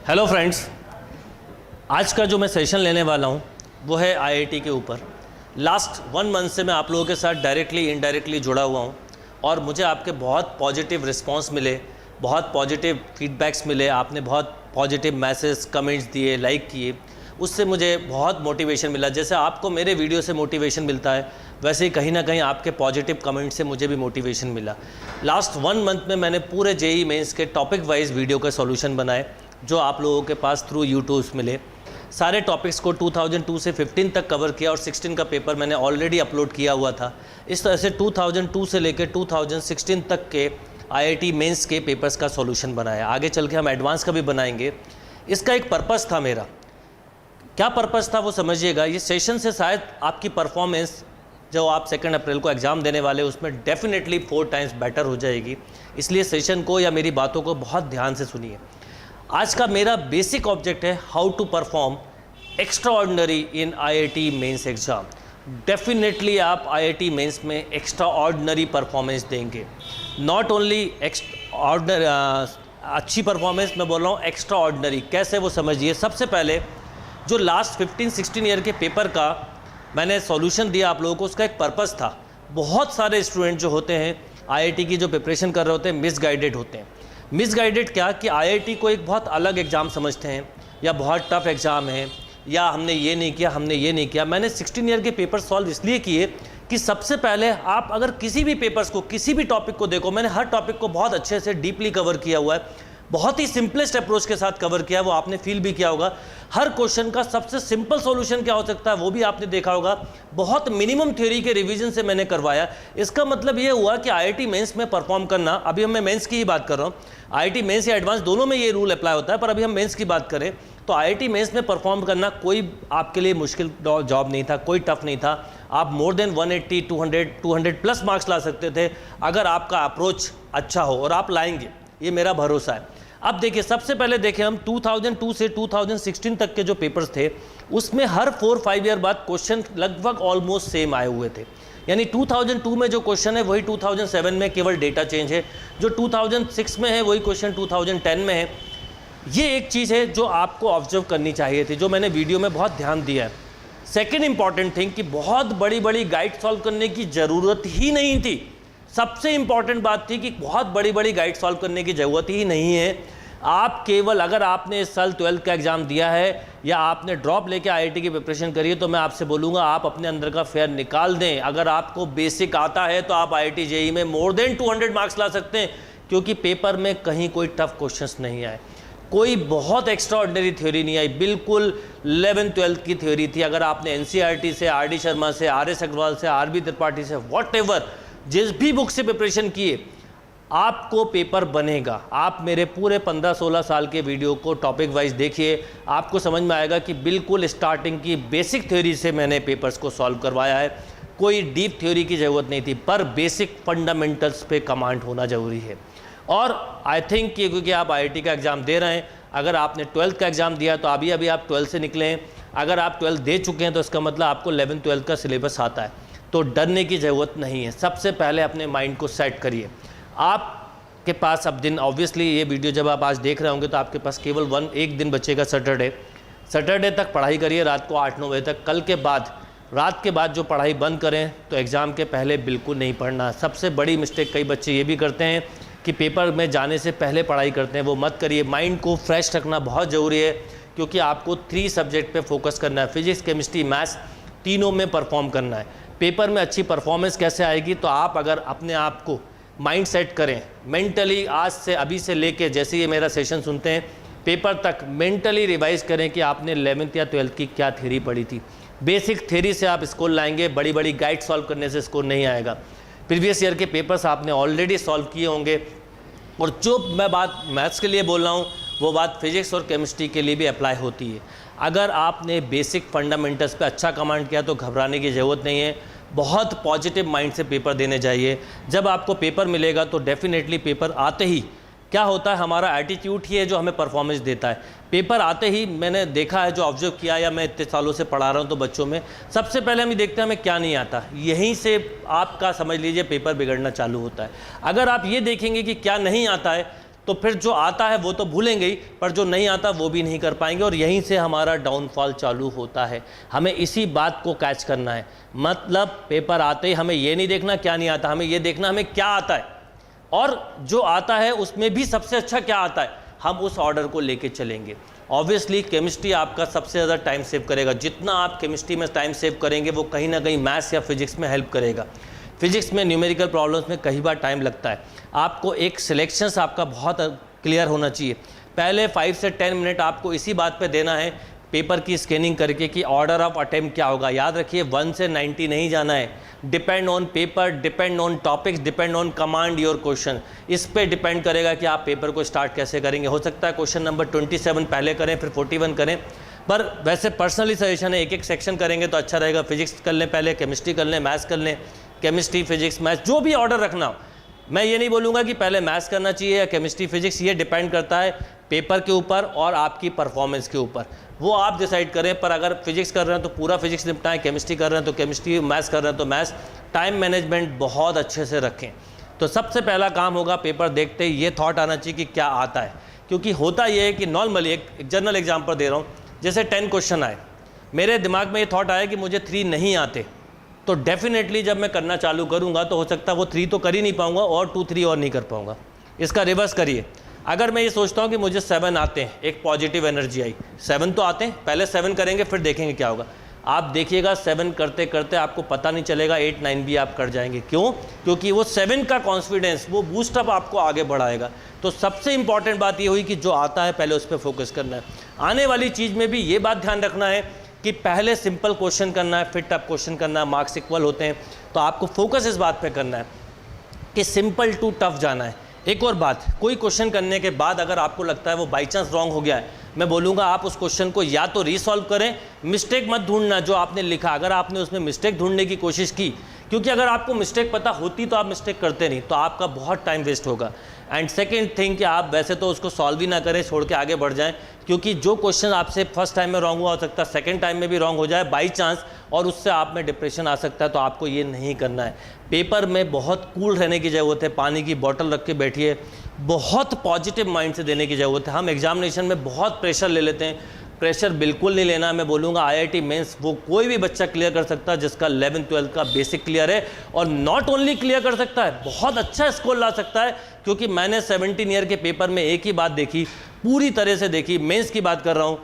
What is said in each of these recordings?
Hello friends, आज का जो मैं सेशन लेने वाला हूँ वो है आईआईटी के ऊपर। लास्ट 1 मंथ से मैं आप लोगों के साथ डायरेक्टली इनडायरेक्टली जुड़ा हुआ हूँ और मुझे आपके बहुत पॉजिटिव रिस्पांस मिले, बहुत पॉजिटिव फीडबैक्स मिले, आपने बहुत पॉजिटिव मैसेज कमेंट्स दिए, लाइक किए, उससे मुझे बहुत मोटिवेशन मिला। जैसे आपको मेरे वीडियो से मोटिवेशन मिलता है वैसे ही कहीं ना कहीं आपके पॉजिटिव कमेंट से मुझे भी मोटिवेशन मिला। लास्ट 1 मंथ में मैंने पूरे जेईई मेंस के टॉपिक वाइज वीडियो का सॉल्यूशन बनाए जो आप लोगों के पास थ्रू यूट्यूब मिले। सारे टॉपिक्स को 2002 से 15 तक कवर किया और 16 का पेपर मैंने ऑलरेडी अपलोड किया हुआ था। इस तरह से 2002 से लेकर 2016 तक के आईआईटी मेंस के पेपर्स का सॉल्यूशन बनाया। आगे चल के हम एडवांस का भी बनाएंगे। इसका एक पर्पस था मेरा, क्या पर्पस था वो समझिएगा। ये सेशन से शायद आपकी परफॉर्मेंस जो आप 2 अप्रैल को एग्ज़ाम देने वाले उसमें डेफिनेटली 4 टाइम्स बेटर हो जाएगी। इसलिए सेशन को या मेरी बातों को बहुत ध्यान से सुनिए। आज का मेरा बेसिक ऑब्जेक्ट है how to perform extraordinary in IIT mains exam. Definitely आप आईआईटी मेंस में एक्स्ट्राऑर्डिनरी परफॉर्मेंस देंगे। नॉट ओनली अच्छी परफॉर्मेंस, मैं बोल रहा हूँ एक्स्ट्राऑर्डिनरी। कैसे वो समझिए। सबसे पहले जो लास्ट 15-16 ईयर के पेपर का मैंने सॉल्यूशन दिया आप लोगों को, उसका एक पर्पस था। बहुत सारे स्टूडेंट जो होते हैं आईआईटी की जो प्रिपरेशन कर रहे होते हैं मिसगाइडेड होते हैं। मिसगाइडेड क्या कि आईआईटी को एक बहुत अलग एग्ज़ाम समझते हैं या बहुत टफ एग्ज़ाम है या हमने ये नहीं किया, हमने ये नहीं किया। मैंने 16 ईयर के पेपर सॉल्व इसलिए किए कि सबसे पहले आप अगर किसी भी पेपर्स को, किसी भी टॉपिक को देखो, मैंने हर टॉपिक को बहुत अच्छे से डीपली कवर किया हुआ है, बहुत ही सिंपलेस्ट अप्रोच के साथ कवर किया, वो आपने फील भी किया होगा। हर क्वेश्चन का सबसे सिंपल सॉल्यूशन क्या हो सकता है वो भी आपने देखा होगा। बहुत मिनिमम थ्योरी के रिवीजन से मैंने करवाया। इसका मतलब ये हुआ कि आईआईटी मेंस में परफॉर्म करना, अभी मैं मेंस की ही बात कर रहा हूँ, आईआईटी मेंस या एडवांस दोनों में ये रूल अप्लाई होता है, पर अभी हम मेंस की बात करें तो आईआईटी मेंस में परफॉर्म करना कोई आपके लिए मुश्किल जॉब नहीं था, कोई टफ नहीं था। आप मोर देन 180, 200 प्लस मार्क्स ला सकते थे अगर आपका अप्रोच अच्छा हो, और आप लाएंगे, ये मेरा भरोसा है। अब देखिए, सबसे पहले देखें हम 2002 से 2016 तक के जो पेपर्स थे उसमें हर 4-5 ईयर बाद क्वेश्चन लगभग ऑलमोस्ट सेम आए हुए थे। यानी 2002 में जो क्वेश्चन है वही 2007 में, केवल डेटा चेंज है। जो 2006 में है वही क्वेश्चन 2010 में है। ये एक चीज़ है जो आपको ऑब्जर्व करनी चाहिए थी, जो मैंने वीडियो में बहुत ध्यान दिया है। सेकेंड इंपॉर्टेंट थिंग कि बहुत बड़ी बड़ी गाइड सॉल्व करने की ज़रूरत ही नहीं थी। सबसे इंपॉर्टेंट बात थी कि बहुत बड़ी बड़ी गाइड सॉल्व करने की ज़रूरत ही नहीं है। आप केवल, अगर आपने इस साल 12th का एग्ज़ाम दिया है या आपने ड्रॉप लेके आईआईटी की प्रिपरेशन करी है तो मैं आपसे बोलूँगा आप अपने अंदर का फेयर निकाल दें। अगर आपको बेसिक आता है तो आप आईआईटी जेईई में मोर देन 200 मार्क्स ला सकते हैं, क्योंकि पेपर में कहीं कोई टफ क्वेश्चंस नहीं आए, कोई बहुत एक्स्ट्राऑर्डिनरी थ्योरी नहीं आई, बिल्कुल 11th-12th की थ्योरी थी। अगर आपने एनसीईआरटी से, आरडी शर्मा से, आरएस अग्रवाल से, आरबी त्रिपाठी से, व्हाटएवर जिस भी बुक से प्रिपरेशन किए, आपको पेपर बनेगा। आप मेरे पूरे 15-16 साल के वीडियो को टॉपिक वाइज देखिए, आपको समझ में आएगा कि बिल्कुल स्टार्टिंग की बेसिक थ्योरी से मैंने पेपर्स को सॉल्व करवाया है। कोई डीप थ्योरी की ज़रूरत नहीं थी, पर बेसिक फंडामेंटल्स पे कमांड होना ज़रूरी है। और आई थिंक कि क्योंकि आप आईआईटी का एग्ज़ाम दे रहे हैं, अगर आपने 12th का एग्ज़ाम दिया तो अभी आप 12th से निकले हैं। अगर आप 12th दे चुके हैं तो इसका मतलब आपको 11th-12th का सिलेबस आता है, तो डरने की ज़रूरत नहीं है। सबसे पहले अपने माइंड को सेट करिए। आपके पास अब दिन, ऑब्वियसली ये वीडियो जब आप आज देख रहे होंगे तो आपके पास केवल एक दिन बचेगा, सैटरडे तक पढ़ाई करिए रात को 8-9 बजे तक। कल के बाद, रात के बाद जो पढ़ाई बंद करें तो एग्ज़ाम के पहले बिल्कुल नहीं पढ़ना। सबसे बड़ी मिस्टेक कई बच्चे ये भी करते हैं कि पेपर में जाने से पहले पढ़ाई करते हैं, वो मत करिए। माइंड को फ्रेश रखना बहुत ज़रूरी है, क्योंकि आपको 3 सब्जेक्ट पे फोकस करना है, फिजिक्स, केमिस्ट्री, मैथ्स, तीनों में परफॉर्म करना है। पेपर में अच्छी परफॉर्मेंस कैसे आएगी, तो आप अगर अपने आप को माइंड सेट करें मेंटली, आज से, अभी से लेके, जैसे ये मेरा सेशन सुनते हैं, पेपर तक मेंटली रिवाइज करें कि आपने 11th या 12th की क्या थ्योरी पढ़ी थी। बेसिक थ्योरी से आप स्कोर लाएंगे, बड़ी बड़ी गाइड सॉल्व करने से स्कोर नहीं आएगा। प्रीवियस ईयर के पेपर्स आपने ऑलरेडी सॉल्व किए होंगे, और जो मैं बात मैथ्स के लिए बोल रहा हूँ वो बात फिजिक्स और केमिस्ट्री के लिए भी अप्लाई होती है। अगर आपने बेसिक फंडामेंटल्स पे अच्छा कमांड किया तो घबराने की ज़रूरत नहीं है। बहुत पॉजिटिव माइंड से पेपर देने चाहिए। जब आपको पेपर मिलेगा तो डेफिनेटली पेपर आते ही क्या होता है, हमारा एटीट्यूड ही है जो हमें परफॉर्मेंस देता है। पेपर आते ही मैंने देखा है, जो ऑब्जर्व किया, या मैं इतने सालों से पढ़ा रहा हूँ तो बच्चों में सबसे पहले हम देखते हैं हमें क्या नहीं आता, यहीं से आपका समझ लीजिए पेपर बिगड़ना चालू होता है। अगर आप ये देखेंगे कि क्या नहीं आता है तो फिर जो आता है वो तो भूलेंगे ही, पर जो नहीं आता वो भी नहीं कर पाएंगे, और यहीं से हमारा डाउनफॉल चालू होता है। हमें इसी बात को कैच करना है। मतलब पेपर आते ही हमें ये नहीं देखना क्या नहीं आता, हमें ये देखना हमें क्या आता है, और जो आता है उसमें भी सबसे अच्छा क्या आता है, हम उस ऑर्डर को लेके चलेंगे। ऑब्वियसली केमिस्ट्री आपका सबसे ज़्यादा टाइम सेव करेगा। जितना आप केमिस्ट्री में टाइम सेव करेंगे वो कहीं ना कहीं मैथ्स या फिजिक्स में हेल्प करेगा। फिजिक्स में न्यूमेरिकल प्रॉब्लम्स में कई बार टाइम लगता है। आपको एक सिलेक्शंस आपका बहुत क्लियर होना चाहिए। पहले 5 से 10 मिनट आपको इसी बात पे देना है, पेपर की स्कैनिंग करके कि ऑर्डर ऑफ अटेम्प्ट क्या होगा। याद रखिए 1 से 90 नहीं जाना है। Depend on paper, depend on topics, depend on command your question. इस पे डिपेंड करेगा कि आप पेपर को स्टार्ट कैसे करेंगे। हो सकता है क्वेश्चन नंबर 27 पहले करें फिर 41 करें, पर वैसे पर्सनली सजेशन है एक एक सेक्शन करेंगे तो अच्छा रहेगा। फिजिक्स कर लें पहले, केमिस्ट्री कर लें, मैथ्स कर लें, केमिस्ट्री फिजिक्स मैथ्स, जो भी ऑर्डर रखना हो। मैं ये नहीं बोलूँगा कि पहले मैथ्स करना चाहिए या केमिस्ट्री फिजिक्स, ये डिपेंड करता है पेपर के ऊपर और आपकी परफॉर्मेंस के ऊपर, वो आप डिसाइड करें। पर अगर फिजिक्स कर रहे हैं तो पूरा फिजिक्स निपटाएं, केमिस्ट्री कर रहे हैं तो केमिस्ट्री, मैथ्स कर रहे हैं तो मैथ्स। टाइम मैनेजमेंट बहुत अच्छे से रखें। तो सबसे पहला काम होगा पेपर देखते ही ये थॉट आना चाहिए कि क्या आता है, क्योंकि होता ये है कि नॉर्मली एक जनरल एग्जाम्पल दे रहा हूँ, जैसे 10 क्वेश्चन आए, मेरे दिमाग में ये थॉट आया कि मुझे 3 नहीं आते, तो डेफिनेटली जब मैं करना चालू करूंगा तो हो सकता है वो 3 तो कर ही नहीं पाऊंगा और 2, 3 और नहीं कर पाऊंगा। इसका रिवर्स करिए, अगर मैं ये सोचता हूँ कि मुझे 7 आते हैं, एक पॉजिटिव एनर्जी आई, 7 तो आते हैं, पहले 7 करेंगे फिर देखेंगे क्या होगा। आप देखिएगा 7 करते करते आपको पता नहीं चलेगा 8, 9 भी आप कर जाएंगे। क्यों? क्योंकि वो 7 का कॉन्फिडेंस, वो बूस्टअप आपको आगे बढ़ाएगा। तो सबसे इंपॉर्टेंट बात ये हुई कि जो आता है पहले उस पर फोकस करना है। आने वाली चीज़ में भी ये बात ध्यान रखना है कि पहले सिंपल क्वेश्चन करना है फिर टफ क्वेश्चन करना है, मार्क्स इक्वल होते हैं। तो आपको फोकस इस बात पे करना है कि सिंपल टू टफ जाना है। एक और बात, कोई क्वेश्चन करने के बाद अगर आपको लगता है वो बाई चांस रॉन्ग हो गया है, मैं बोलूँगा आप उस क्वेश्चन को या तो रीसॉल्व करें, मिस्टेक मत ढूंढना जो आपने लिखा। अगर आपने उसमें मिस्टेक ढूंढने की कोशिश की, क्योंकि अगर आपको मिस्टेक पता होती तो आप मिस्टेक करते नहीं, तो आपका बहुत टाइम वेस्ट होगा। एंड सेकेंड थिंग कि आप वैसे तो उसको सॉल्व ही ना करें, छोड़ के आगे बढ़ जाएं, क्योंकि जो क्वेश्चन आपसे फर्स्ट टाइम में रॉन्ग हुआ हो सकता है सेकंड टाइम में भी रॉन्ग हो जाए बाई चांस, और उससे आप में डिप्रेशन आ सकता है। तो आपको ये नहीं करना है। पेपर में बहुत कूल रहने की ज़रूरत है, पानी की बोतल रख के बैठिए, बहुत पॉजिटिव माइंड से देने की ज़रूरत है। हम एग्जामिनेशन में बहुत प्रेशर ले लेते हैं, प्रेशर बिल्कुल नहीं लेना। मैं बोलूँगा IIT मेंस वो कोई भी बच्चा क्लियर कर सकता है जिसका 11th 12th का बेसिक क्लियर है, और नॉट ओनली क्लियर कर सकता है, बहुत अच्छा स्कोर ला सकता है। क्योंकि मैंने 17 ईयर के पेपर में एक ही बात देखी, पूरी तरह से देखी, मेंस की बात कर रहा हूँ,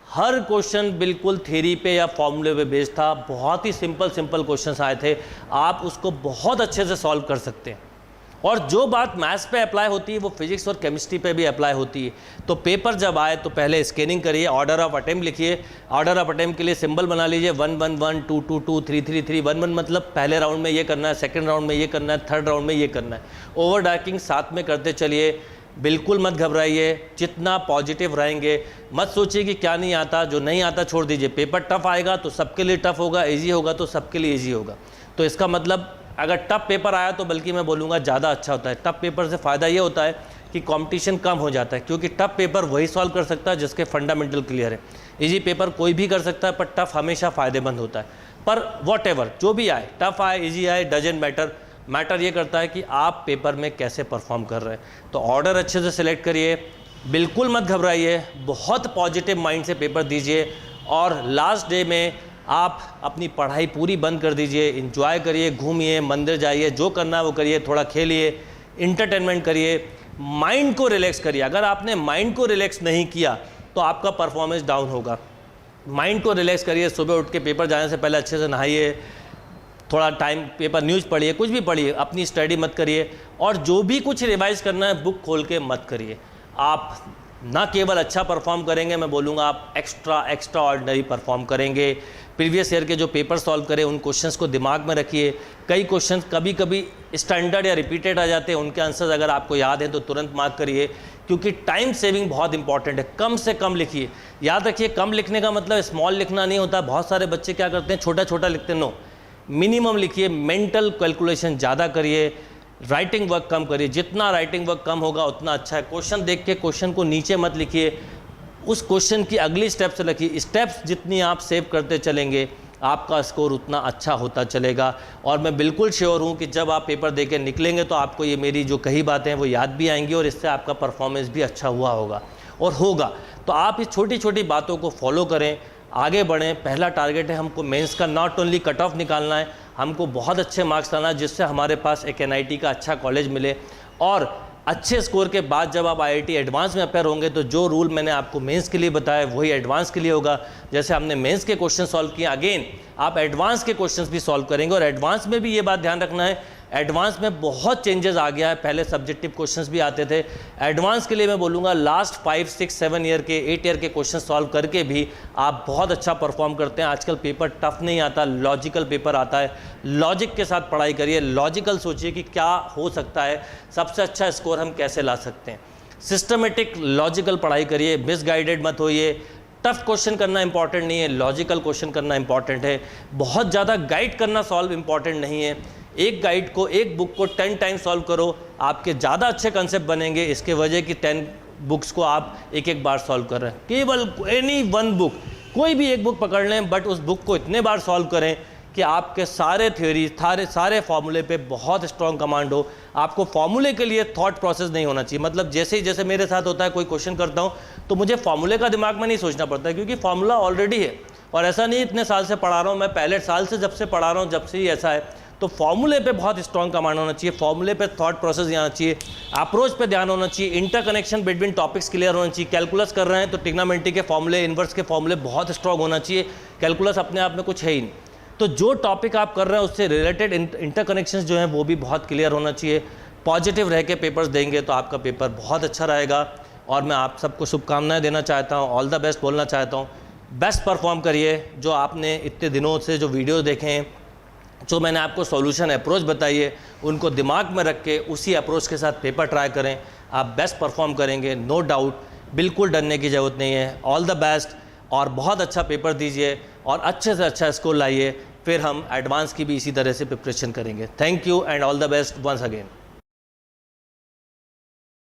हर क्वेश्चन बिल्कुल थ्योरी पे या फॉर्मूले पे बेस्ड था। बहुत ही सिंपल क्वेश्चंस आए थे, आप उसको बहुत अच्छे से सॉल्व कर सकते हैं। और जो बात मैथ्स पे अप्लाई होती है वो फिजिक्स और केमिस्ट्री पे भी अप्लाई होती है। तो पेपर जब आए तो पहले स्कैनिंग करिए, ऑर्डर ऑफ अटेम्प्ट लिखिए, ऑर्डर ऑफ अटेम्प्ट के लिए सिंबल बना लीजिए 1 1 1 2 2 2 3 3 3 1 1, मतलब पहले राउंड में ये करना है, सेकंड राउंड में ये करना है, थर्ड राउंड में ये करना है। ओवर डार्किंग साथ में करते चलिए, बिल्कुल मत घबराइए। जितना पॉजिटिव रहेंगे, मत सोचिए कि क्या नहीं आता, जो नहीं आता छोड़ दीजिए। पेपर टफ आएगा तो सबके लिए टफ होगा, ईजी होगा तो सबके लिए ईजी होगा। तो इसका मतलब अगर टफ पेपर आया तो बल्कि मैं बोलूँगा ज़्यादा अच्छा होता है। टफ पेपर से फ़ायदा ये होता है कि कंपटीशन कम हो जाता है, क्योंकि टफ पेपर वही सॉल्व कर सकता है जिसके फंडामेंटल क्लियर है। इजी पेपर कोई भी कर सकता है, पर टफ हमेशा फ़ायदेमंद होता है। पर वॉटएवर जो भी आए, टफ आए इजी आए, डजेंट मैटर ये करता है कि आप पेपर में कैसे परफॉर्म कर रहे हैं। तो ऑर्डर अच्छे से सिलेक्ट करिए, बिल्कुल मत घबराइए, बहुत पॉजिटिव माइंड से पेपर दीजिए, और लास्ट डे में आप अपनी पढ़ाई पूरी बंद कर दीजिए, एंजॉय करिए, घूमिए, मंदिर जाइए, जो करना है वो करिए, थोड़ा खेलिए, इंटरटेनमेंट करिए, माइंड को रिलैक्स करिए। अगर आपने माइंड को रिलैक्स नहीं किया तो आपका परफॉर्मेंस डाउन होगा। माइंड को रिलैक्स करिए, सुबह उठ के पेपर जाने से पहले अच्छे से नहाइए, थोड़ा टाइम पेपर न्यूज़ पढ़िए, कुछ भी पढ़िए, अपनी स्टडी मत करिए, और जो भी कुछ रिवाइज करना है बुक खोल के मत करिए। आप ना केवल अच्छा परफॉर्म करेंगे, मैं बोलूँगा आप एक्स्ट्रा ऑर्डिनरी परफॉर्म करेंगे। प्रीवियस ईयर के जो पेपर सॉल्व करें उन क्वेश्चंस को दिमाग में रखिए। कई क्वेश्चंस कभी कभी स्टैंडर्ड या रिपीटेड आ जाते हैं, उनके आंसर्स अगर आपको याद है तो तुरंत मार्क करिए, क्योंकि टाइम सेविंग बहुत इंपॉर्टेंट है। कम से कम लिखिए। याद रखिए, कम लिखने का मतलब स्मॉल लिखना नहीं होता। बहुत सारे बच्चे क्या करते हैं, छोटा छोटा लिखते हैं। नो, मिनिमम लिखिए, मेंटल कैलकुलेशन ज़्यादा करिए, राइटिंग वर्क कम करिए। जितना राइटिंग वर्क कम होगा उतना अच्छा है। क्वेश्चन देख के क्वेश्चन को नीचे मत लिखिए, उस क्वेश्चन की अगली स्टेप से लिखिए। स्टेप्स जितनी आप सेव करते चलेंगे आपका स्कोर उतना अच्छा होता चलेगा। और मैं बिल्कुल श्योर हूँ कि जब आप पेपर दे के निकलेंगे तो आपको ये मेरी जो कही बातें हैं वो याद भी आएंगी और इससे आपका परफॉर्मेंस भी अच्छा हुआ होगा और होगा। तो आप इस छोटी छोटी बातों को फॉलो करें, आगे बढ़ें। पहला टारगेट है हमको मेंस का नॉट ओनली कट ऑफ निकालना है, हमको बहुत अच्छे मार्क्स लाना है जिससे हमारे पास एक NIT का अच्छा कॉलेज मिले। और अच्छे स्कोर के बाद जब आप IIT एडवांस में अपेयर होंगे तो जो रूल मैंने आपको मेंस के लिए बताया वही एडवांस के लिए होगा। जैसे हमने मेंस के क्वेश्चन सॉल्व किए, अगेन आप एडवांस के क्वेश्चंस भी सॉल्व करेंगे। और एडवांस में भी ये बात ध्यान रखना है, एडवांस में बहुत चेंजेस आ गया है। पहले सब्जेक्टिव क्वेश्चंस भी आते थे, एडवांस के लिए मैं बोलूँगा लास्ट 5, 6, 7 ईयर के 8 ईयर के क्वेश्चन सॉल्व करके भी आप बहुत अच्छा परफॉर्म करते हैं। आजकल पेपर टफ नहीं आता, लॉजिकल पेपर आता है। लॉजिक के साथ पढ़ाई करिए, लॉजिकल सोचिए कि क्या हो सकता है, सबसे अच्छा स्कोर हम कैसे ला सकते हैं। सिस्टमेटिक लॉजिकल पढ़ाई करिए, मिसगाइडेड मत होइए। टफ क्वेश्चन करना इंपॉर्टेंट नहीं है, लॉजिकल क्वेश्चन करना इंपॉर्टेंट है। बहुत ज़्यादा गाइड करना सॉल्व इंपॉर्टेंट नहीं है। एक गाइड को, एक बुक को 10 टाइम सॉल्व करो, आपके ज़्यादा अच्छे कंसेप्ट बनेंगे। इसके वजह कि 10 बुक्स को आप एक एक बार सॉल्व कर रहे हैं। केवल एनी वन बुक, कोई भी एक बुक पकड़ लें, बट उस बुक को इतने बार सॉल्व करें कि आपके सारे थ्योरी, सारे फॉर्मूले पे बहुत स्ट्रॉन्ग कमांड हो। आपको फॉर्मूले के लिए थॉट प्रोसेस नहीं होना चाहिए। मतलब जैसे मेरे साथ होता है, कोई क्वेश्चन करता हूँ तो मुझे फॉर्मूले का दिमाग में नहीं सोचना पड़ता है, क्योंकि फॉर्मूला ऑलरेडी है। और ऐसा नहीं इतने साल से पढ़ा रहा हूँ, मैं पहले साल से जब से पढ़ा रहा हूँ, जब से ही ऐसा है। तो फॉर्मूले पे बहुत स्ट्रॉन्ग कमांड होना चाहिए, फॉर्मूले पे थॉट प्रोसेस आना चाहिए, अप्रोच पे ध्यान होना चाहिए, इंटरकनेक्शन बिटवीन टॉपिक्स क्लियर होना चाहिए। कैलकुलस कर रहे हैं तो ट्रिग्नोमेट्री के फॉर्मूले, इन्वर्स के फॉर्मूले बहुत स्ट्रॉन्ग होना चाहिए। कैलकुलस अपने आप में कुछ है ही नहीं। तो जो टॉपिक आप कर रहे हैं उससे रिलेटेड इंटरकनेक्शंस जो हैं वो भी बहुत क्लियर होना चाहिए। पॉजिटिव रह के पेपर्स देंगे तो आपका पेपर बहुत अच्छा रहेगा। और मैं आप सबको शुभकामनाएं देना चाहता हूँ, ऑल द बेस्ट बोलना चाहता हूँ। बेस्ट परफॉर्म करिए। जो आपने इतने दिनों से जो वीडियो देखे हैं, जो मैंने आपको सॉल्यूशन अप्रोच बताई है, उनको दिमाग में रख के उसी अप्रोच के साथ पेपर ट्राई करें। आप बेस्ट परफॉर्म करेंगे, नो डाउट। बिल्कुल डरने की ज़रूरत नहीं है। ऑल द बेस्ट और बहुत अच्छा पेपर दीजिए और अच्छे से अच्छा स्कोर लाइए। फिर हम एडवांस की भी इसी तरह से प्रिपरेशन करेंगे। Thank you and all the best once again.